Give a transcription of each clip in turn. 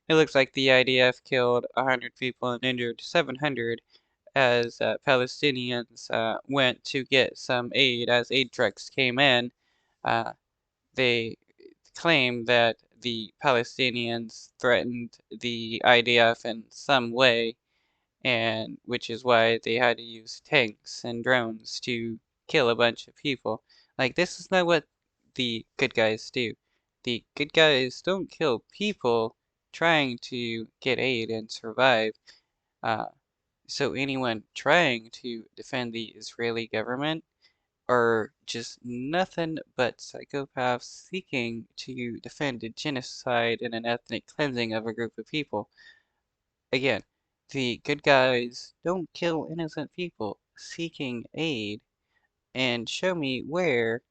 It looks like the IDF killed 100 people and injured 700 as Palestinians went to get some aid. As aid trucks came in, uh, they claim that the Palestinians threatened the IDF in some way, and which is why they had to use tanks and drones to kill a bunch of people. Like, this is not what the good guys do. The good guys don't kill people trying to get aid and survive. Uh, so anyone trying to defend the Israeli government are just nothing but psychopaths seeking to defend a genocide and an ethnic cleansing of a group of people. Again, the good guys don't kill innocent people seeking aid, and show me where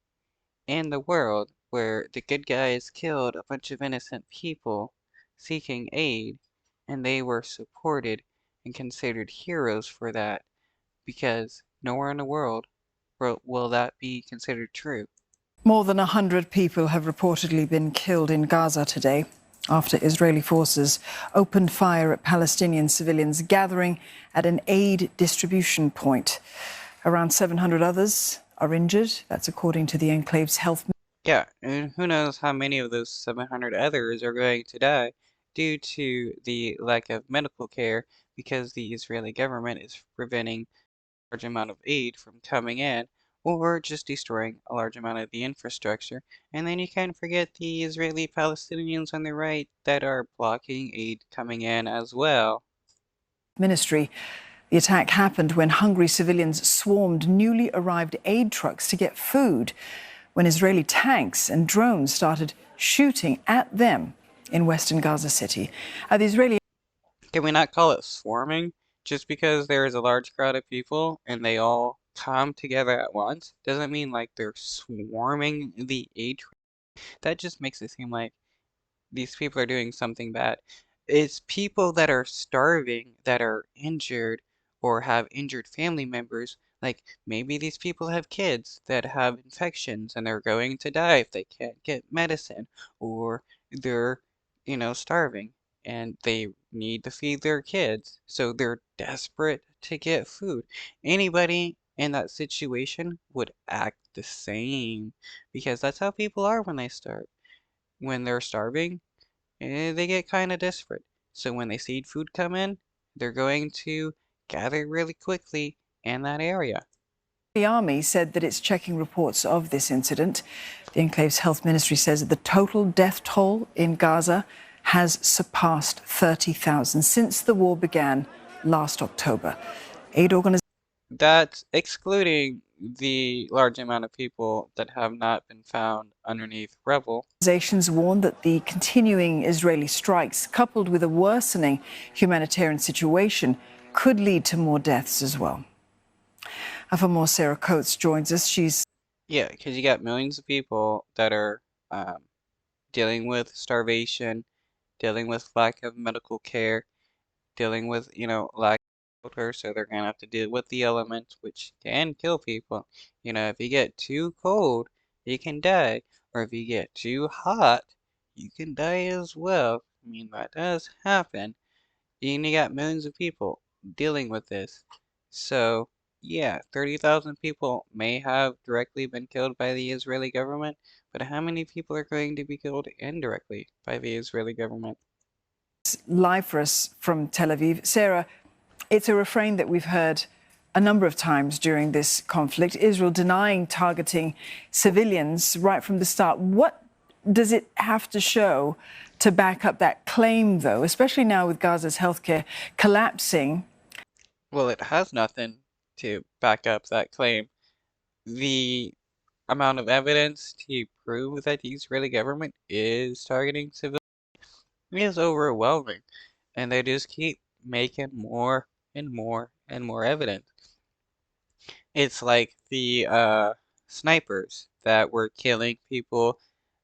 in the world where the good guys killed a bunch of innocent people seeking aid, and they were supported and considered heroes for that, because nowhere in the world will that be considered true. More than 100 people have reportedly been killed in Gaza today after Israeli forces opened fire at Palestinian civilians gathering at an aid distribution point. Around 700 others are injured. That's according to the enclave's health. Yeah, and who knows how many of those 700 others are going to die due to the lack of medical care, because the Israeli government is preventing a large amount of aid from coming in, or just destroying a large amount of the infrastructure. And then you can't forget the Israeli Palestinians on the right that are blocking aid coming in as well. Ministry. The attack happened when hungry civilians swarmed newly arrived aid trucks to get food, when Israeli tanks and drones started shooting at them in western Gaza City. The Israeli Can we not call it swarming? Just because there is a large crowd of people and they all come together at once doesn't mean like they're swarming the aid. That just makes it seem like these people are doing something bad. It's people that are starving, that are injured, or have injured family members. Like, maybe these people have kids that have infections and they're going to die if they can't get medicine, or they're, starving and they need to feed their kids, so they're desperate to get food. Anybody in that situation would act the same, because that's how people are when they start. When they're starving, they get kind of desperate. So when they see food come in, they're going to gather really quickly in that area. The army said that it's checking reports of this incident. The enclave's health ministry says that the total death toll in Gaza has surpassed 30,000 since the war began last October. Aid organizations. That's excluding the large amount of people that have not been found underneath rubble. Organizations warn that the continuing Israeli strikes, coupled with a worsening humanitarian situation, could lead to more deaths as well. For more, Sarah Coates joins us. Yeah, because you got millions of people that are dealing with starvation, dealing with lack of medical care, dealing with, lack of shelter, so they're gonna have to deal with the elements, which can kill people. If you get too cold, you can die, or if you get too hot, you can die as well. I mean, that does happen. And you got millions of people dealing with this. So, yeah, 30,000 people may have directly been killed by the Israeli government, but how many people are going to be killed indirectly by the Israeli government? Live for us from Tel Aviv. Sarah, it's a refrain that we've heard a number of times during this conflict, Israel denying targeting civilians right from the start. What does it have to show to back up that claim, though, especially now with Gaza's healthcare collapsing? Well, it has nothing to back up that claim. The amount of evidence to prove that the Israeli government is targeting civilians is overwhelming, and they just keep making more and more and more evidence. It's like the snipers that were killing people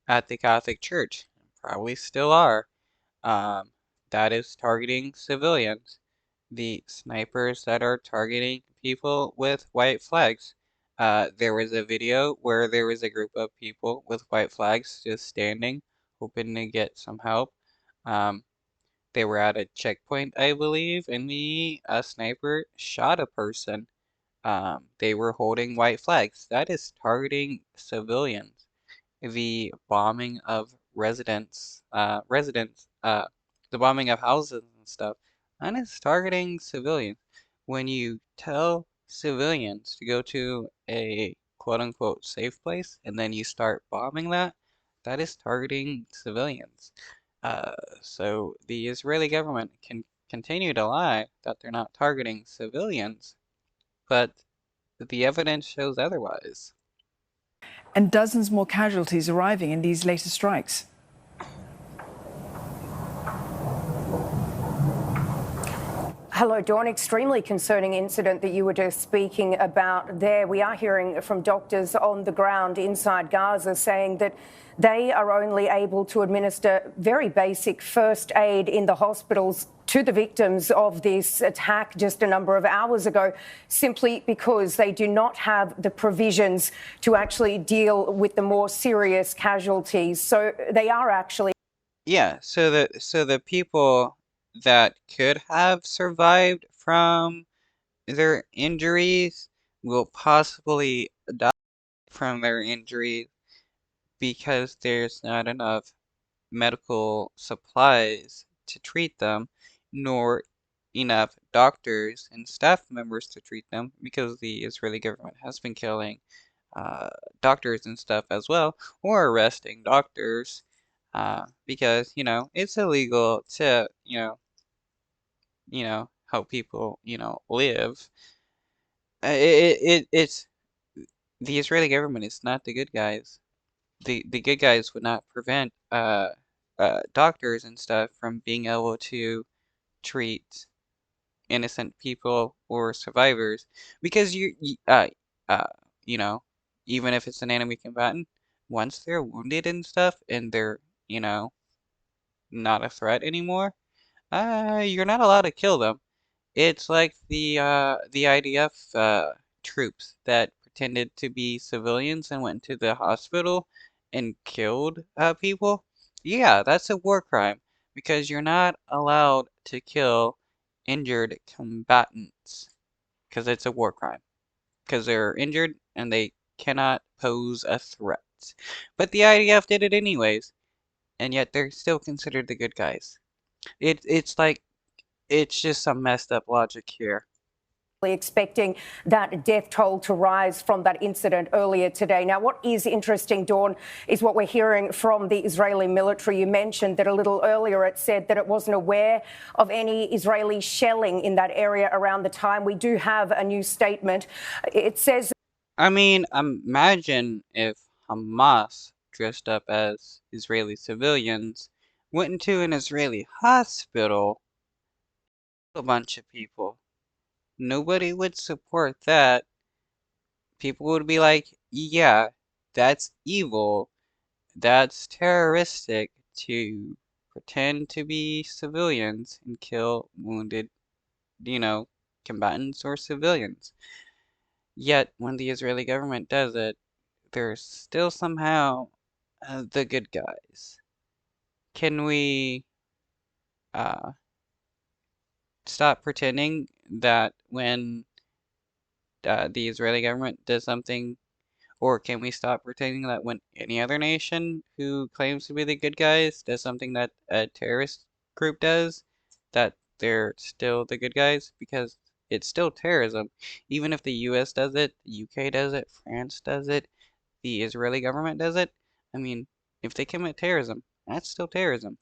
at the Catholic Church, probably still are. Um, that is targeting civilians. The snipers that are targeting people with white flags. There was a video where there was a group of people with white flags just standing, hoping to get some help. Um, They were at a checkpoint, I believe, and a sniper shot a person. They were holding white flags. That is targeting civilians. The bombing of the bombing of houses and stuff, and it's targeting civilians. When you tell civilians to go to a quote unquote safe place and then you start bombing that, that is targeting civilians. Uh, so the Israeli government can continue to lie that they're not targeting civilians, but the evidence shows otherwise. And dozens more casualties arriving in these latest strikes. Hello, Dawn. Extremely concerning incident that you were just speaking about there. We are hearing from doctors on the ground inside Gaza saying that they are only able to administer very basic first aid in the hospitals to the victims of this attack just a number of hours ago, simply because they do not have the provisions to actually deal with the more serious casualties. So they are actually. Yeah, so the people that could have survived from their injuries will possibly die from their injuries because there's not enough medical supplies to treat them, nor enough doctors and staff members to treat them because the Israeli government has been killing uh, doctors and stuff as well, or arresting doctors because it's illegal to help people live. It's the Israeli government is not the good guys. The good guys would not prevent doctors and stuff from being able to treat innocent people or survivors because uh you know even if it's an enemy combatant, once they're wounded and stuff and they're you know not a threat anymore, you're not allowed to kill them. It's like the IDF troops that pretended to be civilians and went to the hospital and killed people. Yeah, that's a war crime because you're not allowed to kill injured combatants because it's a war crime because they're injured and they cannot pose a threat. But the IDF did it anyways, and yet they're still considered the good guys. It's like it's just some messed up logic here. Expecting that death toll to rise from that incident earlier today. Now, what is interesting, Dawn, is what we're hearing from the Israeli military. You mentioned that a little earlier it said that it wasn't aware of any Israeli shelling in that area around the time. We do have a new statement. It says, I mean, imagine if Hamas, dressed up as Israeli civilians, went into an Israeli hospital, a bunch of people. Nobody would support that. People would be like, yeah, that's evil. That's terroristic to pretend to be civilians and kill wounded, you know, combatants or civilians. Yet, when the Israeli government does it, they're still somehow the good guys. Can we uh, stop pretending that when the Israeli government does something, or can we stop pretending that when any other nation who claims to be the good guys does something that a terrorist group does, that they're still the good guys? Because it's still terrorism. Even if the US does it, the UK does it, France does it, the Israeli government does it. I mean, if they commit terrorism, that's still terrorism.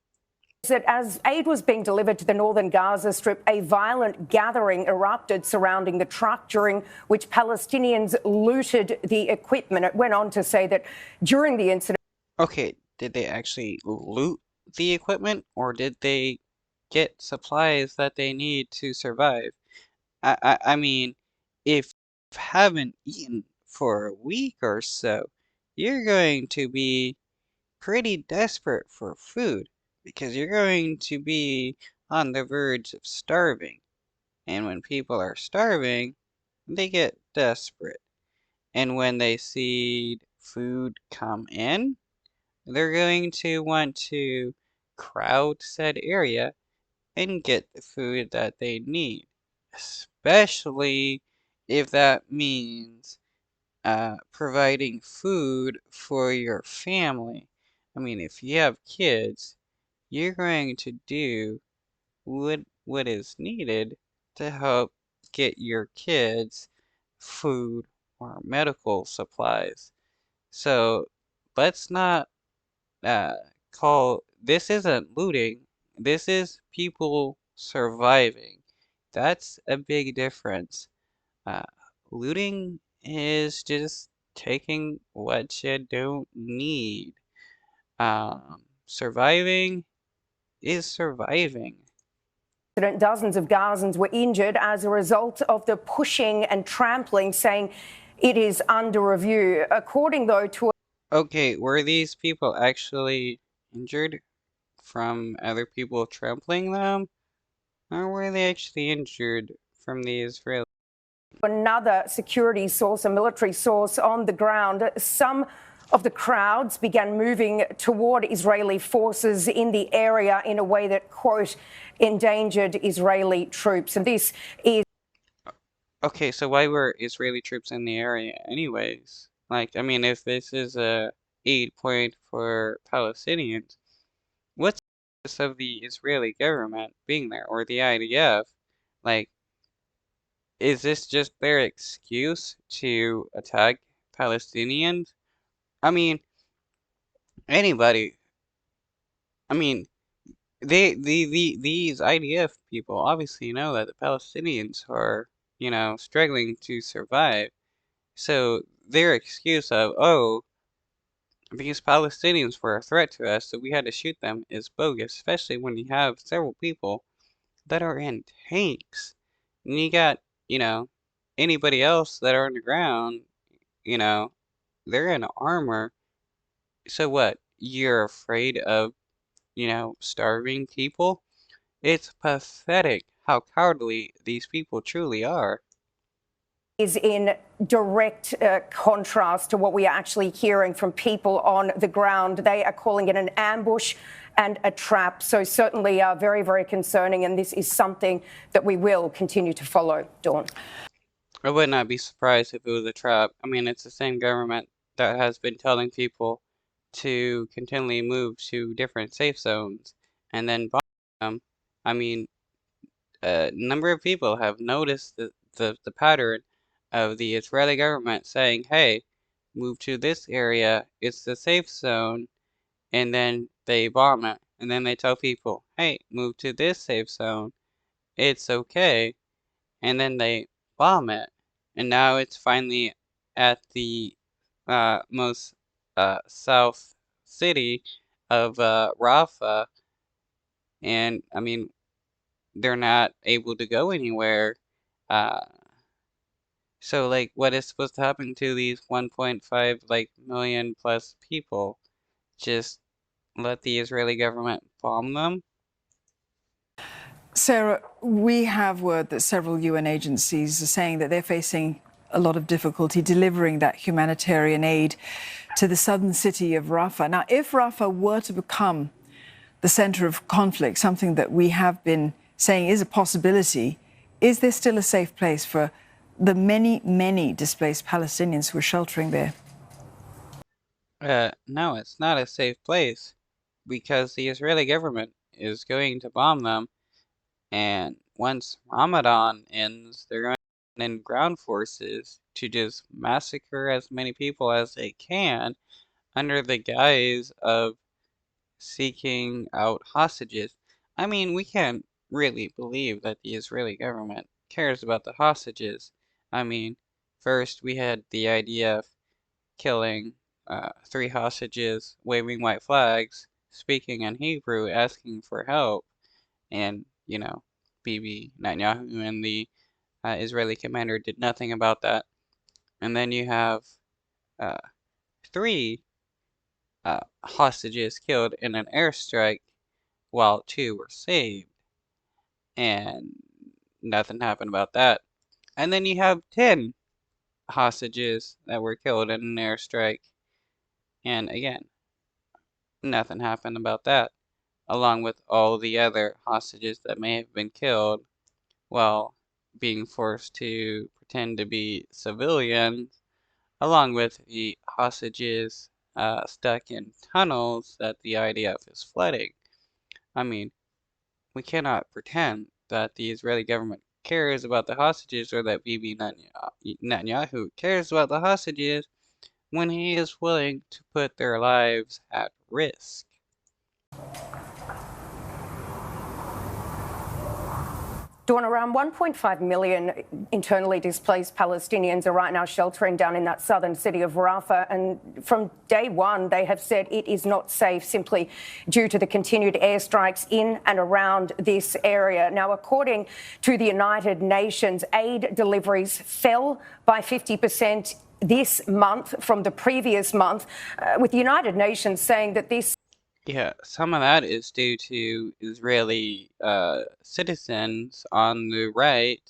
that as aid was being delivered to the northern Gaza Strip, a violent gathering erupted surrounding the truck, during which Palestinians looted the equipment. It went on to say that during the incident. Okay, did they actually loot the equipment or did they get supplies that they need to survive? I mean, if you haven't eaten for a week or so, you're going to be pretty desperate for food because you're going to be on the verge of starving. And when people are starving, they get desperate. And when they see food come in, they're going to want to crowd said area and get the food that they need, especially if that means providing food for your family. I mean, if you have kids, you're going to do what is needed to help get your kids food or medical supplies. So let's not uh, call this isn't looting. This is people surviving. That's a big difference. Uh, Looting is just taking what you don't need. Surviving is surviving. Dozens of Gazans were injured as a result of the pushing and trampling, saying it is under review. According, though, to Okay, were these people actually injured from other people trampling them? Or were they actually injured from the Israeli? another security source, a military source on the ground, some of the crowds began moving toward Israeli forces in the area in a way that, quote, endangered Israeli troops. And this is Okay, so why were Israeli troops in the area anyways? Like, I mean, if this is a aid point for Palestinians, what's the purpose of the Israeli government being there, or the IDF? Like, is this just their excuse to attack Palestinians? I mean, anybody. I mean, these IDF people obviously know that the Palestinians are, struggling to survive. So their excuse of, oh, because Palestinians were a threat to us, so we had to shoot them is bogus, especially when you have several people that are in tanks. And you got, you know, anybody else that are on the ground, you know, they're in armor. So what? You're afraid of, starving people? It's pathetic how cowardly these people truly are. is in direct contrast to what we are actually hearing from people on the ground. They are calling it an ambush and a trap. So certainly very, very concerning. And this is something that we will continue to follow. Dawn. I would not be surprised if it was a trap. I mean, it's the same government that has been telling people to continually move to different safe zones and then bomb them. I mean, a number of people have noticed the pattern of the Israeli government saying, hey, move to this area, it's the safe zone, and then they bomb it. And then they tell people, hey, move to this safe zone, it's okay, and then they bomb it. And now it's finally at the most south city of Rafah, and I mean, they're not able to go anywhere. Uh, so like, what is supposed to happen to these 1.5 like million plus people? Just let the Israeli government bomb them? Sarah, we have word that several UN agencies are saying that they're facing a lot of difficulty delivering that humanitarian aid to the southern city of Rafah. Now, if Rafah were to become the center of conflict, something that we have been saying is a possibility, is there still a safe place for the many, many displaced Palestinians who are sheltering there? No, it's not a safe place because the Israeli government is going to bomb them, and once Ramadan ends, they're going to send in ground forces to just massacre as many people as they can under the guise of seeking out hostages. I mean, we can't really believe that the Israeli government cares about the hostages. I mean, first we had the idea of killing 3 hostages, waving white flags, speaking in Hebrew, asking for help, and, Bibi Netanyahu and the Israeli commander did nothing about that. And then you have uh, 3 hostages killed in an airstrike while 2 were saved, and nothing happened about that. And then you have 10 hostages that were killed in an airstrike, and again, nothing happened about that. along with all the other hostages that may have been killed while being forced to pretend to be civilians, along with the hostages stuck in tunnels that the IDF is flooding. I mean, we cannot pretend that the Israeli government cares about the hostages or that Bibi Netanyahu cares about the hostages when he is willing to put their lives at risk. Dawn, around 1.5 million internally displaced Palestinians are right now sheltering down in that southern city of Rafah. And from day one, they have said it is not safe simply due to the continued airstrikes in and around this area. Now, according to the United Nations, aid deliveries fell by 50% this month from the previous month, with the United Nations saying that this. Yeah, some of that is due to Israeli citizens on the right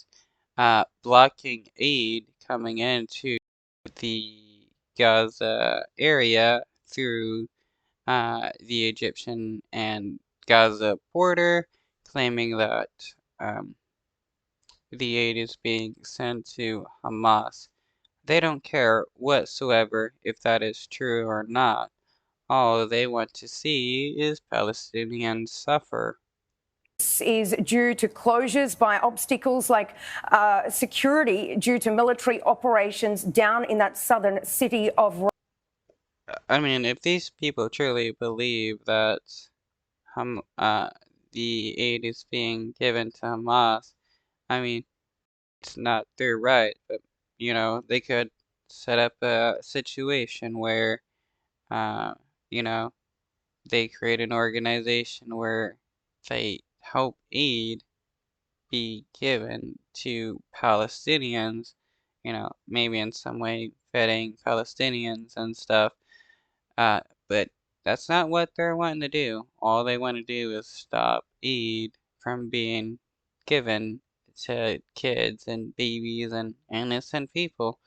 blocking aid coming into the Gaza area through the Egyptian and Gaza border, claiming that the aid is being sent to Hamas. They don't care whatsoever if that is true or not. All they want to see is Palestinians suffer. This is due to closures by obstacles like security due to military operations down in that southern city of. I mean, if these people truly believe that the aid is being given to Hamas, I mean, it's not their right, but they could set up a situation where, uh, you know, they create an organization where they help aid be given to Palestinians, maybe in some way feeding Palestinians and stuff. But that's not what they're wanting to do. All they want to do is stop aid from being given to kids and babies and innocent people.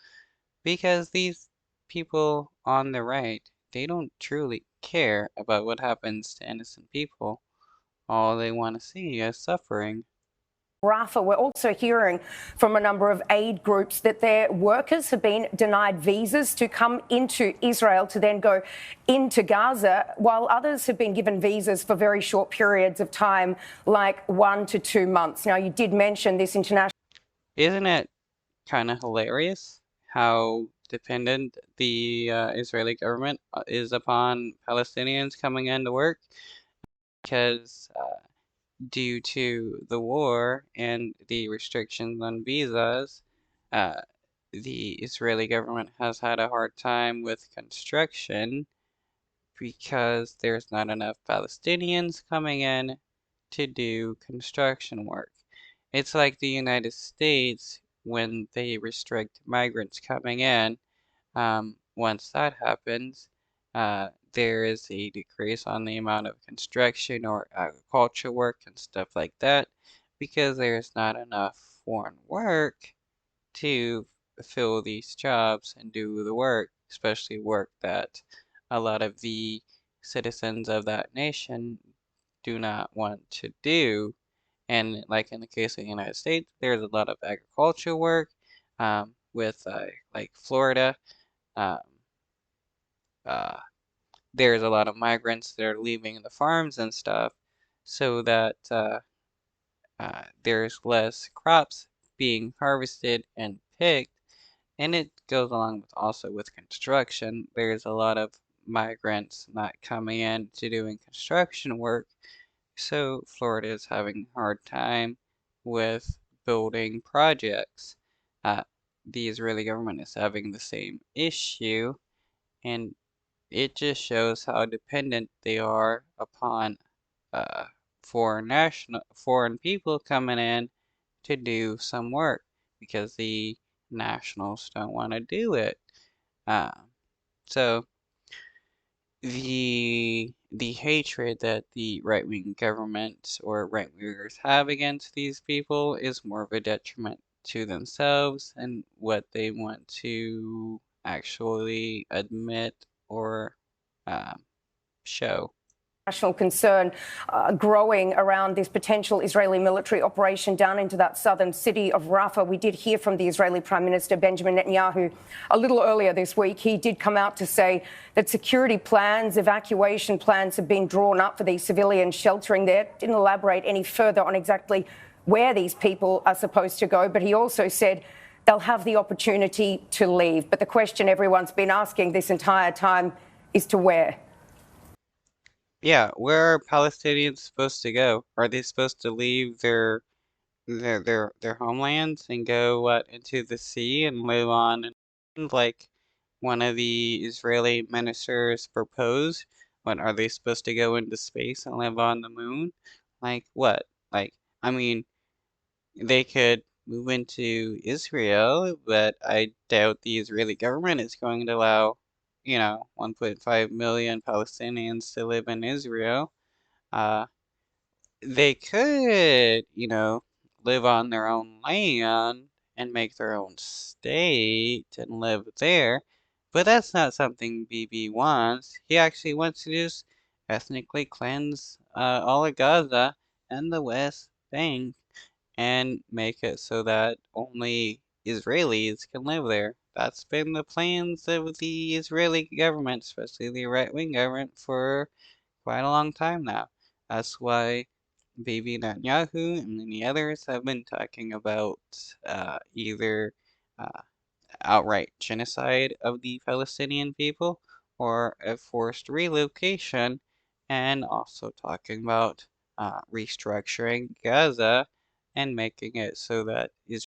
Because these people on the right, they don't truly care about what happens to innocent people. All they want to see is suffering. Rafah, we're also hearing from a number of aid groups that their workers have been denied visas to come into Israel to then go into Gaza, while others have been given visas for very short periods of time, like 1 to 2 months. Now, you did mention this international. Isn't it kind of hilarious how dependent the Israeli government is upon Palestinians coming into work? Because due to the war and the restrictions on visas, uh, the Israeli government has had a hard time with construction because there's not enough Palestinians coming in to do construction work. It's like the United States when they restrict migrants coming in. Once that happens, there is a decrease on the amount of construction or agriculture work and stuff like that because there's not enough foreign work to fill these jobs and do the work, especially work that a lot of the citizens of that nation do not want to do. And like in the case of the United States, there's a lot of agriculture work with like Florida. Um, uh, there's a lot of migrants that are leaving the farms and stuff so that there's less crops being harvested and picked. And it goes along with also with construction. There's a lot of migrants not coming in to doing construction work. So Florida is having a hard time with building projects. Uh, the Israeli government is having the same issue, and it just shows how dependent they are upon uh, foreign people coming in to do some work because the nationals don't want to do it. Uh, so the hatred that the right-wing government or right-wingers have against these people is more of a detriment to themselves and what they want to actually admit or um, show. National concern growing around this potential Israeli military operation down into that southern city of Rafah. We did hear from the Israeli Prime Minister Benjamin Netanyahu a little earlier this week. He did come out to say that security plans, evacuation plans have been drawn up for these civilians sheltering there. Didn't elaborate any further on exactly where these people are supposed to go, but he also said they'll have the opportunity to leave. But the question everyone's been asking this entire time is to where? Yeah, where are Palestinians supposed to go? Are they supposed to leave their homelands and go into the sea and live on like one of the Israeli ministers proposed? What are they supposed to go into space and live on the moon? Like what? Like I mean, they could move into Israel, but I doubt the Israeli government is going to allow, 1.5 million Palestinians to live in Israel. Uh, they could, live on their own land and make their own state and live there, but that's not something Bibi wants. He actually wants to just ethnically cleanse all of Gaza and the West Bank and make it so that only Israelis can live there. That's been the plans of the Israeli government, especially the right-wing government, for quite a long time now. That's why Bibi Netanyahu and many others have been talking about either uh, outright genocide of the Palestinian people or a forced relocation, and also talking about restructuring Gaza and making it so that Israel